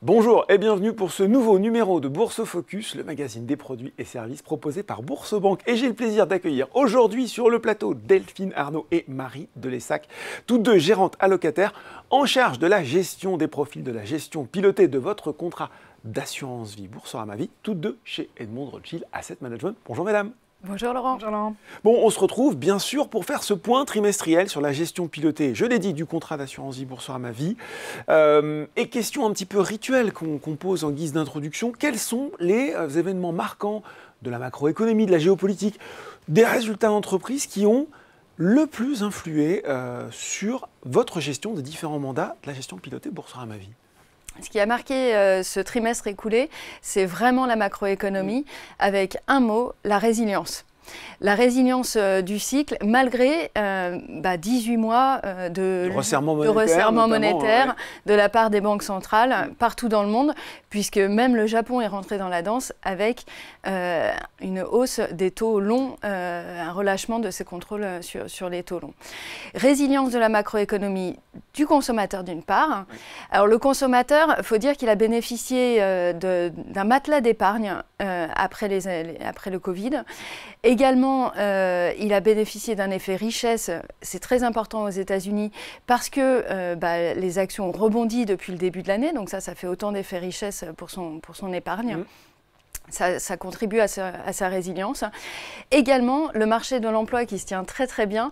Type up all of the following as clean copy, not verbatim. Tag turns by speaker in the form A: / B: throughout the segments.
A: Bonjour et bienvenue pour ce nouveau numéro de Bourse Focus, le magazine des produits et services proposé par Bourse-Banque. Et j'ai le plaisir d'accueillir aujourd'hui sur le plateau Delphine Arnaud et Marie Delessac, toutes deux gérantes allocataires en charge de la gestion des profils, de la gestion pilotée de votre contrat d'assurance vie Boursorama Vie, toutes deux chez Edmond Rothschild Asset Management. Bonjour mesdames.
B: Bonjour Laurent.
C: Bonjour Laurent.
A: Bon, on se retrouve bien sûr pour faire ce point trimestriel sur la gestion pilotée, je l'ai dit, du contrat d'assurance vie Boursorama Vie. Et question un petit peu rituelle qu'on pose en guise d'introduction, quels sont les événements marquants de la macroéconomie, de la géopolitique, des résultats d'entreprise qui ont le plus influé sur votre gestion des différents mandats de la gestion pilotée Boursorama Vie?
B: Ce qui a marqué ce trimestre écoulé, c'est vraiment la macroéconomie, avec un mot, la résilience. La résilience du cycle, malgré 18 mois de resserrement monétaire de la part des banques centrales partout dans le monde, puisque même le Japon est rentré dans la danse avec une hausse des taux longs, un relâchement de ces contrôles sur les taux longs. Résilience de la macroéconomie du consommateur d'une part. Alors le consommateur, il faut dire qu'il a bénéficié d'un matelas d'épargne après le Covid. Également, il a bénéficié d'un effet richesse, c'est très important aux États-Unis parce que les actions ont rebondi depuis le début de l'année, donc ça fait autant d'effet richesse pour son épargne. Ça contribue à sa résilience. Également, le marché de l'emploi qui se tient très très bien.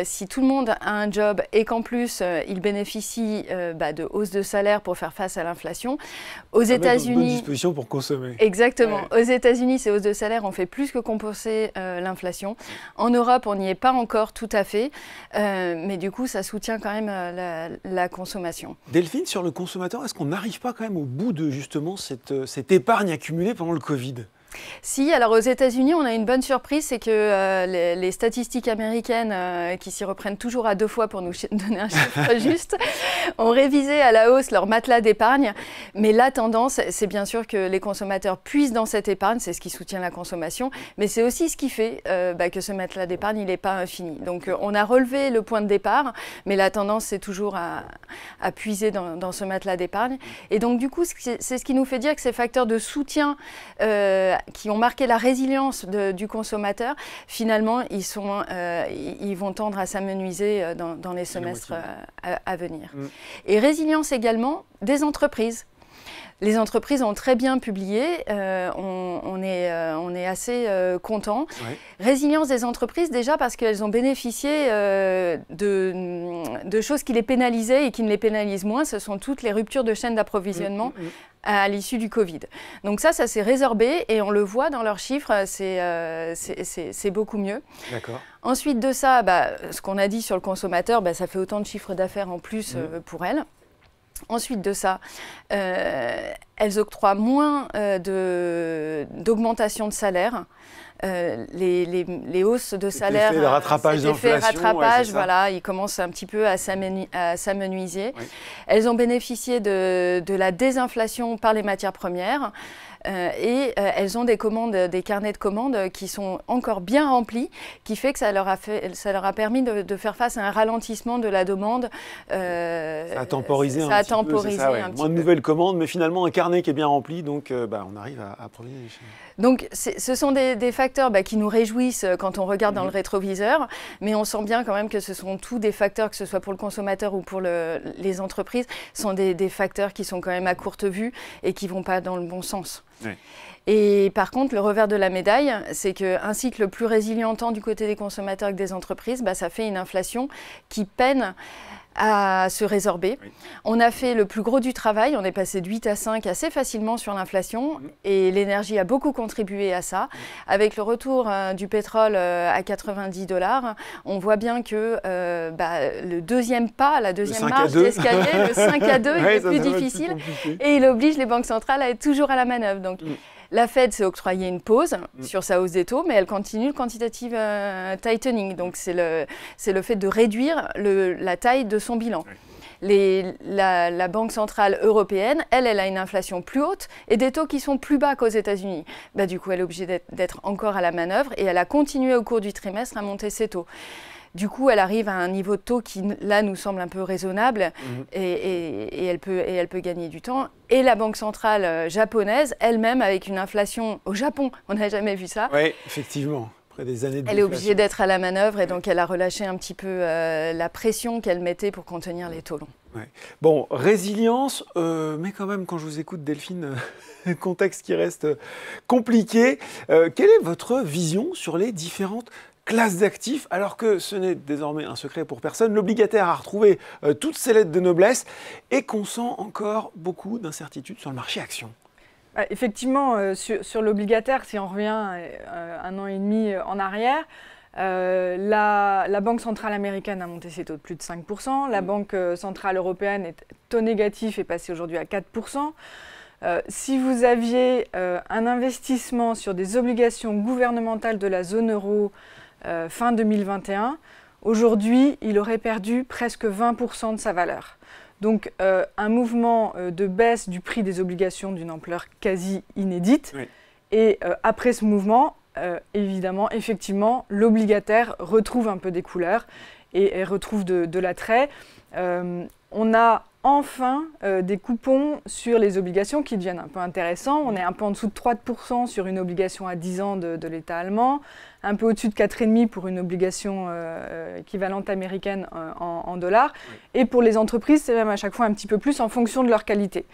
B: Si tout le monde a un job et qu'en plus il bénéficie de hausse de salaire pour faire face à l'inflation, aux États-Unis,
A: bonne disposition pour consommer.
B: Exactement. Ouais. Aux États-Unis, ces hausses de salaire ont fait plus que compenser l'inflation. En Europe, on n'y est pas encore tout à fait, mais du coup, ça soutient quand même la consommation.
A: Delphine, sur le consommateur, est-ce qu'on n'arrive pas quand même au bout de justement cette épargne accumulée pendant le Covid?
B: Si, alors aux États-Unis, on a une bonne surprise, c'est que les statistiques américaines, qui s'y reprennent toujours à 2 fois pour nous donner un chiffre juste, ont révisé à la hausse leur matelas d'épargne. Mais la tendance, c'est bien sûr que les consommateurs puissent dans cette épargne, c'est ce qui soutient la consommation, mais c'est aussi ce qui fait que ce matelas d'épargne, il n'est pas infini. Donc on a relevé le point de départ, mais la tendance, c'est toujours à puiser dans ce matelas d'épargne. Et donc du coup, c'est ce qui nous fait dire que ces facteurs de soutien qui ont marqué la résilience du consommateur, finalement, ils vont tendre à s'amenuiser dans les semestres à venir. Et résilience également des entreprises. Les entreprises ont très bien publié, on est assez contents. Ouais. Résilience des entreprises déjà parce qu'elles ont bénéficié de choses qui les pénalisaient et qui ne les pénalisent moins. Ce sont toutes les ruptures de chaînes d'approvisionnement à l'issue du Covid. Donc ça s'est résorbé et on le voit dans leurs chiffres, c'est beaucoup mieux. D'accord. Ensuite de ça, ce qu'on a dit sur le consommateur, ça fait autant de chiffres d'affaires en plus pour elles. Ensuite de ça, elles octroient moins d'augmentation de salaire. Les hausses de salaire,
A: cet effet
B: rattrapage, voilà, ils commencent un petit peu à s'amenuiser. Oui. Elles ont bénéficié de la désinflation par les matières premières. Et elles ont des carnets de commandes qui sont encore bien remplis, qui fait que ça leur a permis de faire face à un ralentissement de la demande.
A: Ça a temporisé un petit peu. Moins de nouvelles commandes, mais finalement un carnet qui est bien rempli, donc on arrive à approvisionner les chaînes.
B: Donc ce sont des facteurs qui nous réjouissent quand on regarde dans le rétroviseur, mais on sent bien quand même que ce sont tous des facteurs, que ce soit pour le consommateur ou pour les entreprises, sont des facteurs qui sont quand même à courte vue et qui ne vont pas dans le bon sens. Oui. Et par contre, le revers de la médaille, c'est qu'un cycle plus résilient tant du côté des consommateurs que des entreprises, ça fait une inflation qui peine à se résorber. Oui. On a fait le plus gros du travail, on est passé de 8 à 5 assez facilement sur l'inflation et l'énergie a beaucoup contribué à ça. Avec le retour du pétrole à 90$, on voit bien que le deuxième pas, la deuxième marche d'escalier, le 5 à 2, il est plus difficile et il oblige les banques centrales à être toujours à la manœuvre. Donc, la Fed s'est octroyé une pause sur sa hausse des taux, mais elle continue le quantitative tightening. Donc, c'est le fait de réduire la taille de son bilan. La Banque centrale européenne, elle a une inflation plus haute et des taux qui sont plus bas qu'aux États-Unis. Du coup, elle est obligée d'être encore à la manœuvre et elle a continué au cours du trimestre à monter ses taux. Du coup, elle arrive à un niveau de taux qui, là, nous semble un peu raisonnable et elle peut gagner du temps. Et la Banque centrale japonaise, elle-même, avec une inflation au Japon, on n'a jamais vu ça.
A: Oui, effectivement. Après des années de
B: Elle est obligée d'être à la manœuvre et donc elle a relâché un petit peu la pression qu'elle mettait pour contenir les taux longs.
A: Ouais. Bon, résilience, mais quand même, quand je vous écoute, Delphine, contexte qui reste compliqué. Quelle est votre vision sur les différentes classes d'actifs, alors que ce n'est désormais un secret pour personne, l'obligataire a retrouvé toutes ses lettres de noblesse et qu'on sent encore beaucoup d'incertitudes sur le marché action?
C: Effectivement, sur l'obligataire, si on revient un an et demi en arrière, la Banque centrale américaine a monté ses taux de plus de 5%, la Banque centrale européenne est taux négatif est passé aujourd'hui à 4%. Si vous aviez un investissement sur des obligations gouvernementales de la zone euro fin 2021, aujourd'hui, il aurait perdu presque 20% de sa valeur. Donc un mouvement de baisse du prix des obligations d'une ampleur quasi inédite. Oui. Et après ce mouvement, évidemment, effectivement, l'obligataire retrouve un peu des couleurs et retrouve de l'attrait. On a enfin des coupons sur les obligations qui deviennent un peu intéressants. On est un peu en dessous de 3% sur une obligation à 10 ans de l'État allemand, un peu au-dessus de 4,5% pour une obligation équivalente américaine en dollars. Oui. Et pour les entreprises, c'est même à chaque fois un petit peu plus en fonction de leur qualité.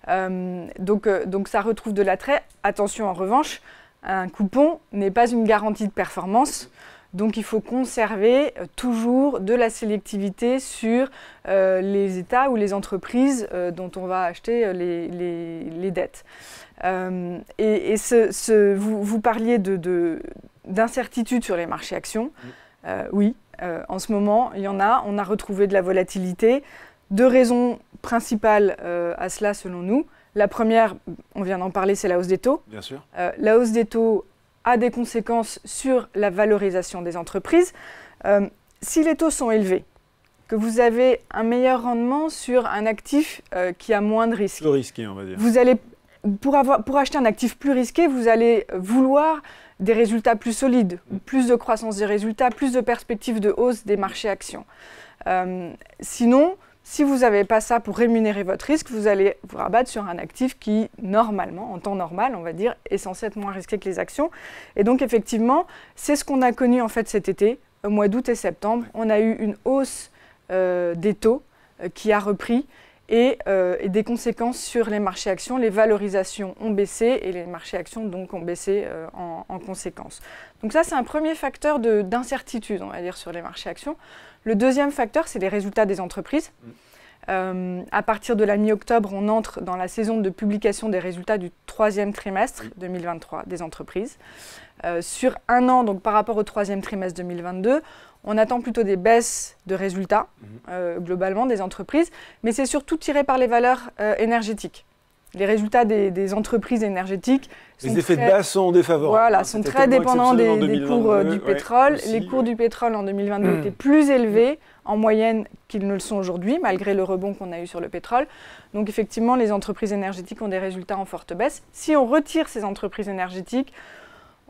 C: Donc ça retrouve de l'attrait. Attention en revanche, un coupon n'est pas une garantie de performance. Donc il faut conserver toujours de la sélectivité sur les États ou les entreprises dont on va acheter les dettes. Vous parliez d'incertitude sur les marchés actions. Oui, en ce moment, il y en a. On a retrouvé de la volatilité. Deux raisons principales à cela, selon nous. La première, on vient d'en parler, c'est la hausse des taux.
A: Bien sûr.
C: La hausse des taux a des conséquences sur la valorisation des entreprises. Si les taux sont élevés, que vous avez un meilleur rendement sur un actif qui a moins de risques.
A: Plus risqué, on va dire.
C: Vous allez, pour acheter un actif plus risqué, vous allez vouloir des résultats plus solides, plus de croissance des résultats, plus de perspectives de hausse des marchés actions. Sinon, si vous n'avez pas ça pour rémunérer votre risque, vous allez vous rabattre sur un actif qui, normalement, en temps normal, on va dire, est censé être moins risqué que les actions. Et donc, effectivement, c'est ce qu'on a connu en fait cet été, au mois d'août et septembre. On a eu une hausse des taux qui a repris et des conséquences sur les marchés actions. Les valorisations ont baissé et les marchés actions donc ont baissé en conséquence. Donc ça, c'est un premier facteur d'incertitude, on va dire, sur les marchés actions. Le deuxième facteur, c'est les résultats des entreprises. À partir de la mi-octobre, on entre dans la saison de publication des résultats du troisième trimestre 2023 des entreprises. Sur un an, donc par rapport au troisième trimestre 2022, on attend plutôt des baisses de résultats, globalement, des entreprises, mais c'est surtout tiré par les valeurs énergétiques. Les résultats des entreprises énergétiques
A: les effets de base sont défavorables.
C: Voilà, sont très dépendants des cours du pétrole. Aussi, les cours du pétrole en 2022 étaient plus élevés en moyenne qu'ils ne le sont aujourd'hui, malgré le rebond qu'on a eu sur le pétrole. Donc effectivement, les entreprises énergétiques ont des résultats en forte baisse. Si on retire ces entreprises énergétiques,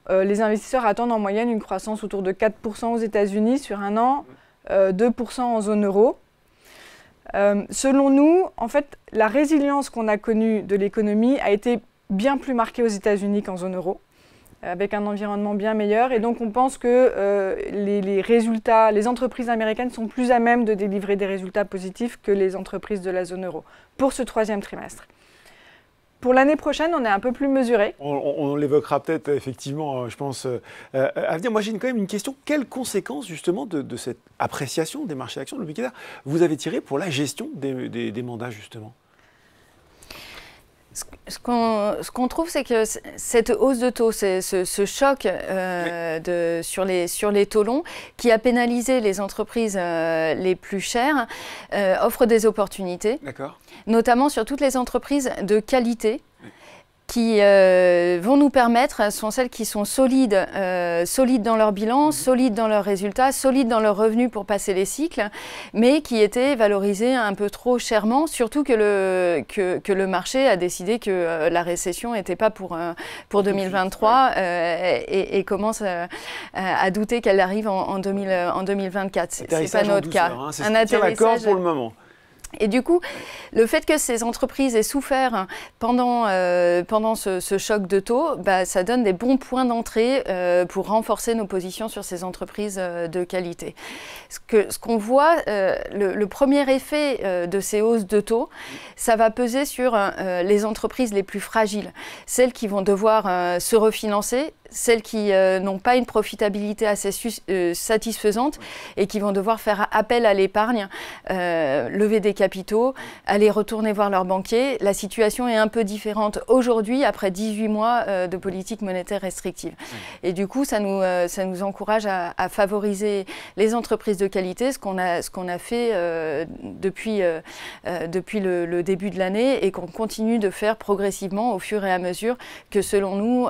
C: les investisseurs attendent en moyenne une croissance autour de 4% aux États-Unis sur un an, 2% en zone euro. Selon nous, en fait, la résilience qu'on a connue de l'économie a été bien plus marquée aux États-Unis qu'en zone euro, avec un environnement bien meilleur. Et donc, on pense que les résultats, les entreprises américaines sont plus à même de délivrer des résultats positifs que les entreprises de la zone euro pour ce troisième trimestre. Pour l'année prochaine, on est un peu plus mesuré.
A: On l'évoquera peut-être effectivement, je pense, à venir. Moi, j'ai quand même une question. Quelles conséquences, justement, de cette appréciation des marchés actions de l'obligataire vous avez tiré pour la gestion des mandats, justement?
B: Ce qu'on trouve, c'est que cette hausse de taux, ce choc sur les taux longs qui a pénalisé les entreprises les plus chères, offre des opportunités, notamment sur toutes les entreprises de qualité. qui vont nous permettre sont celles qui sont solides, solides dans leur bilan, solides dans leurs résultats, solides dans leurs revenus pour passer les cycles, mais qui étaient valorisées un peu trop chèrement, surtout que le marché a décidé que la récession n'était pas pour 2023 et commence à douter qu'elle arrive en 2024. C'est pas notre cas.
A: Hein, c'est un atterrissage pour le moment.
B: Et du coup, le fait que ces entreprises aient souffert pendant ce choc de taux, ça donne des bons points d'entrée pour renforcer nos positions sur ces entreprises de qualité. Ce qu'on voit, le premier effet de ces hausses de taux, ça va peser sur les entreprises les plus fragiles, celles qui vont devoir se refinancer, celles qui n'ont pas une profitabilité assez satisfaisante et qui vont devoir faire appel à l'épargne, lever des capitaux, aller retourner voir leur banquier. La situation est un peu différente aujourd'hui, après 18 mois de politique monétaire restrictive. Et du coup, ça nous encourage à favoriser les entreprises de qualité, ce qu'on a fait depuis le début de l'année et qu'on continue de faire progressivement au fur et à mesure que, selon nous,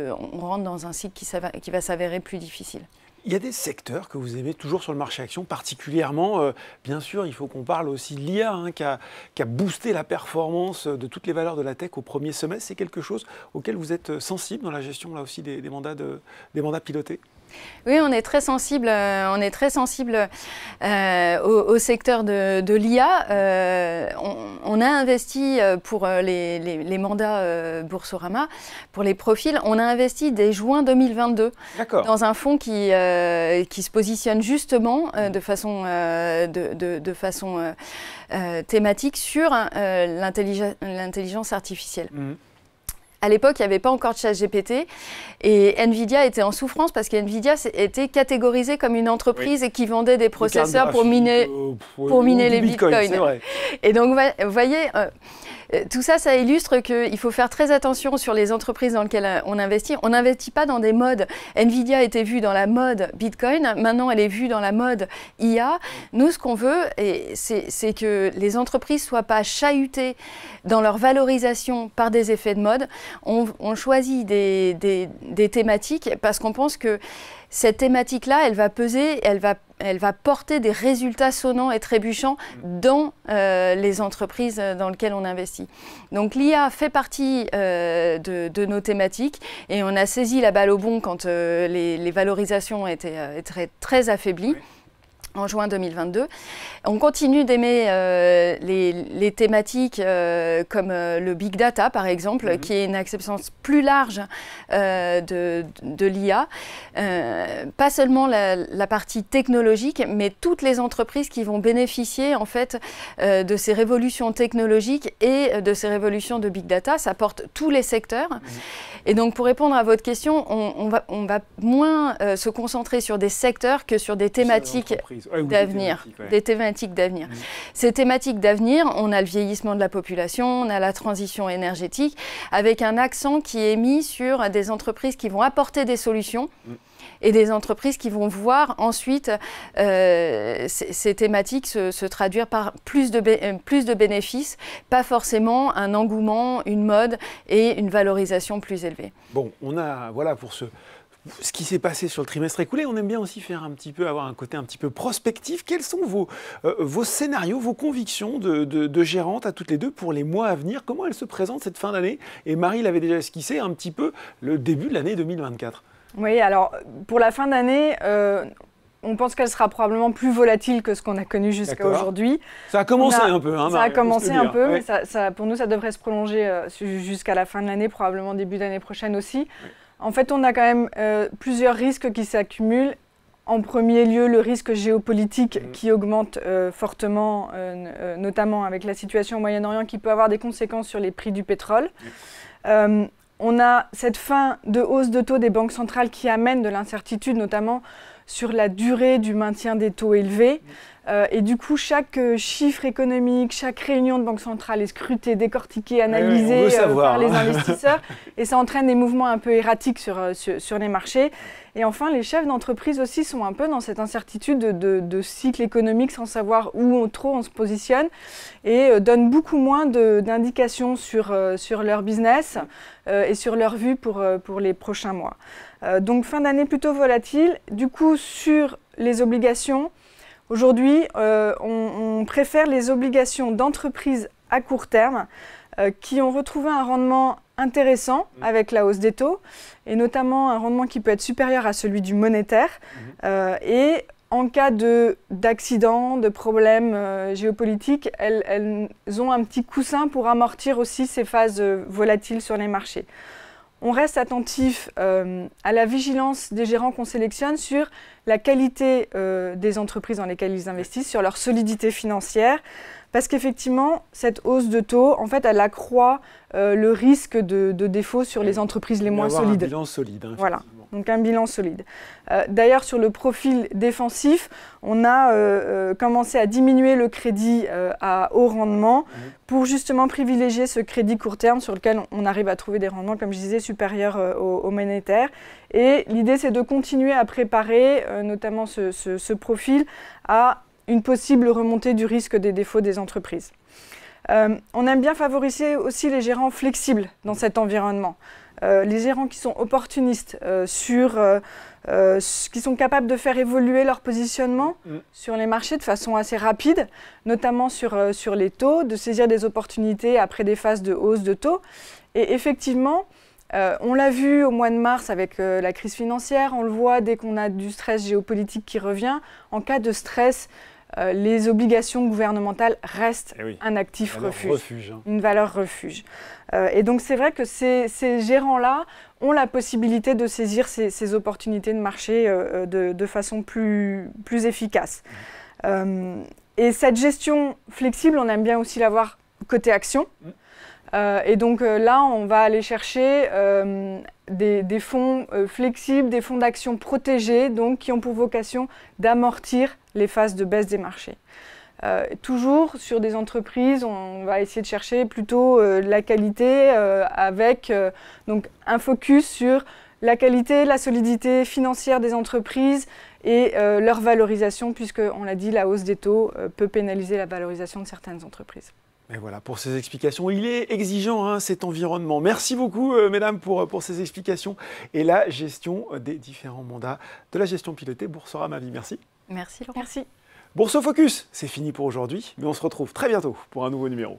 B: on rentre dans un cycle qui va s'avérer plus difficile.
A: Il y a des secteurs que vous aimez toujours sur le marché action, particulièrement, bien sûr, il faut qu'on parle aussi de l'IA, hein, qui a boosté la performance de toutes les valeurs de la tech au premier semestre. C'est quelque chose auquel vous êtes sensible dans la gestion là aussi des mandats pilotés?
B: Oui, on est très sensible, au secteur de l'IA. On a investi pour les mandats Boursorama, pour les profils, on a investi dès juin 2022 dans un fonds qui se positionne justement de façon thématique sur l'intelligence artificielle. À l'époque, il n'y avait pas encore de ChatGPT et Nvidia était en souffrance parce que Nvidia était catégorisée comme une entreprise qui vendait des processeurs pour miner les bitcoins. Et donc, vous voyez, tout ça, ça illustre qu'il faut faire très attention sur les entreprises dans lesquelles on investit. On n'investit pas dans des modes. Nvidia était vue dans la mode Bitcoin, maintenant elle est vue dans la mode IA. Nous, ce qu'on veut, c'est que les entreprises ne soient pas chahutées dans leur valorisation par des effets de mode. On choisit des thématiques parce qu'on pense que cette thématique-là, elle va peser, elle va porter des résultats sonnants et trébuchants dans les entreprises dans lesquelles on investit. Donc l'IA fait partie de nos thématiques et on a saisi la balle au bond quand les valorisations étaient très affaiblies. En juin 2022. On continue d'aimer les thématiques comme le big data, par exemple, qui est une acceptance plus large de l'IA. Pas seulement la partie technologique, mais toutes les entreprises qui vont bénéficier en fait de ces révolutions technologiques et de ces révolutions de big data. Ça porte tous les secteurs. Et donc, pour répondre à votre question, on va moins se concentrer sur des secteurs que sur des thématiques d'avenir, des thématiques d'avenir. Ces thématiques d'avenir, on a le vieillissement de la population, on a la transition énergétique, avec un accent qui est mis sur des entreprises qui vont apporter des solutions et des entreprises qui vont voir ensuite ces thématiques se traduire par plus de bénéfices, pas forcément un engouement, une mode et une valorisation plus élevée.
A: Bon, on a, voilà, pour ce qui s'est passé sur le trimestre écoulé, on aime bien aussi faire avoir un côté un petit peu prospectif. Quels sont vos scénarios, vos convictions de gérantes à toutes les deux pour les mois à venir? Comment elles se présentent cette fin d'année? Et Marie l'avait déjà esquissé un petit peu le début de l'année 2024.
C: Oui, alors pour la fin d'année, on pense qu'elle sera probablement plus volatile que ce qu'on a connu jusqu'à aujourd'hui.
A: Ça a commencé un peu, hein,
C: ça a commencé un peu,
A: ouais.
C: mais pour nous, ça devrait se prolonger jusqu'à la fin de l'année, probablement début d'année prochaine aussi. Ouais. En fait, on a quand même plusieurs risques qui s'accumulent. En premier lieu, le risque géopolitique qui augmente fortement, notamment avec la situation au Moyen-Orient, qui peut avoir des conséquences sur les prix du pétrole. On a cette fin de hausse de taux des banques centrales qui amène de l'incertitude, notamment sur la durée du maintien des taux élevés. Et du coup, chaque chiffre économique, chaque réunion de banque centrale est scrutée, décortiquée, analysée par les investisseurs. Et ça entraîne des mouvements un peu erratiques sur les marchés. Et enfin, les chefs d'entreprise aussi sont un peu dans cette incertitude de cycle économique sans savoir où trop on se positionne et donnent beaucoup moins d'indications sur leur business et sur leur vue pour les prochains mois. Donc fin d'année plutôt volatile. Du coup, sur les obligations, aujourd'hui, on préfère les obligations d'entreprise à court terme qui ont retrouvé un rendement intéressant avec la hausse des taux et notamment un rendement qui peut être supérieur à celui du monétaire. Et en cas d'accident, de problèmes géopolitiques, elles ont un petit coussin pour amortir aussi ces phases volatiles sur les marchés. On reste attentif à la vigilance des gérants qu'on sélectionne sur la qualité des entreprises dans lesquelles ils investissent, sur leur solidité financière, parce qu'effectivement, cette hausse de taux, en fait, elle accroît le risque de défaut sur les entreprises les moins solides.
A: Un bilan solide, hein,
C: voilà, donc un bilan solide. D'ailleurs, sur le profil défensif, on a commencé à diminuer le crédit à haut rendement pour justement privilégier ce crédit court terme sur lequel on arrive à trouver des rendements, comme je disais, supérieurs au monétaire. Et l'idée, c'est de continuer à préparer notamment ce profil à une possible remontée du risque des défauts des entreprises. On aime bien favoriser aussi les gérants flexibles dans cet environnement. Les gérants qui sont opportunistes, qui sont capables de faire évoluer leur positionnement sur les marchés de façon assez rapide, notamment sur les taux, de saisir des opportunités après des phases de hausse de taux. Et effectivement, on l'a vu au mois de mars avec la crise financière, on le voit dès qu'on a du stress géopolitique qui revient. En cas de stress, les obligations gouvernementales restent un actif refuge, une valeur refuge. Et donc c'est vrai que ces gérants-là ont la possibilité de saisir ces opportunités de marché de façon plus efficace. Et cette gestion flexible, on aime bien aussi l'avoir côté action. Et donc là, on va aller chercher des fonds flexibles, des fonds d'action protégés, donc qui ont pour vocation d'amortir les phases de baisse des marchés. Toujours sur des entreprises, on va essayer de chercher plutôt la qualité avec donc un focus sur la qualité, la solidité financière des entreprises et leur valorisation, puisque, on l'a dit, la hausse des taux peut pénaliser la valorisation de certaines entreprises.
A: Et voilà, pour ces explications. Il est exigeant, hein, cet environnement. Merci beaucoup, mesdames, pour ces explications et la gestion des différents mandats de la gestion pilotée Boursorama Vie. Merci.
B: Merci, Laurent.
C: Merci.
A: Bourse Focus, c'est fini pour aujourd'hui, mais on se retrouve très bientôt pour un nouveau numéro.